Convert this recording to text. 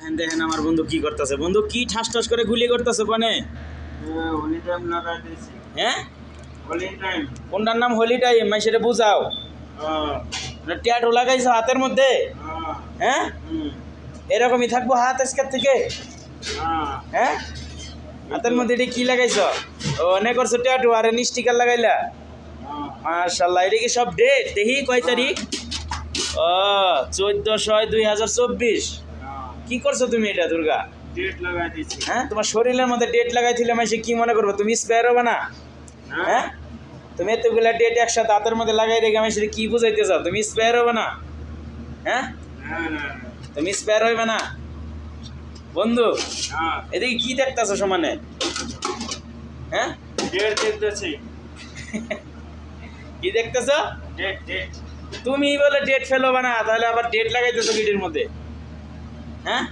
দেখেন দেখেন আমার বন্ধু কি করতেছে, বন্ধু কি ঠাস ঠাস করে গুলি করতেছে কোনে? হোলি টাইম লাগাই দিয়েছি। হ্যাঁ, হোলি টাইম। কোনটার নাম হোলি টাইম? মাই সেটা বুঝাও। ট্যাটু লাগাইছো হাতের মধ্যে? হ্যাঁ, এরকমই থাকবো হাত আজকের থেকে? হ্যাঁ, হাতের মধ্যে এটা কি লাগাইছো? ও অনেক করছো ট্যাটু, আরে স্টিকার লাগাইলা? মাশাআল্লাহ। এটা কি সব ডেট? দেখি কয় তারিখ? ও 14/6/2024। কি করছো তুমি এটা দুর্গা? ডেট লাগাই দিয়েছি। হ্যাঁ, তোমার শরীরের মধ্যে ডেট লাগাইছিলে মাসে কি মনে করবো? তুমি স্পেয়ার হবে না? হ্যাঁ, তুমি এতগুলা ডেট একসাথে হাতের মধ্যে লাগাই রেখে মাসে কি বুঝাইতে চাও? তুমি স্পেয়ার হবে না? হ্যাঁ, তুমি স্পেয়ার হইবে না বন্ধু। এদিকে কি দেখতেছো সমানে? হ্যাঁ, ডেট দেখতেছি। কি দেখতেছো? Date date. তুমি বলে ডেট ফেল হবে না, তাহলে আবার ডেট লাগাইতেছো গিটির মধ্যে? হ্যাঁ,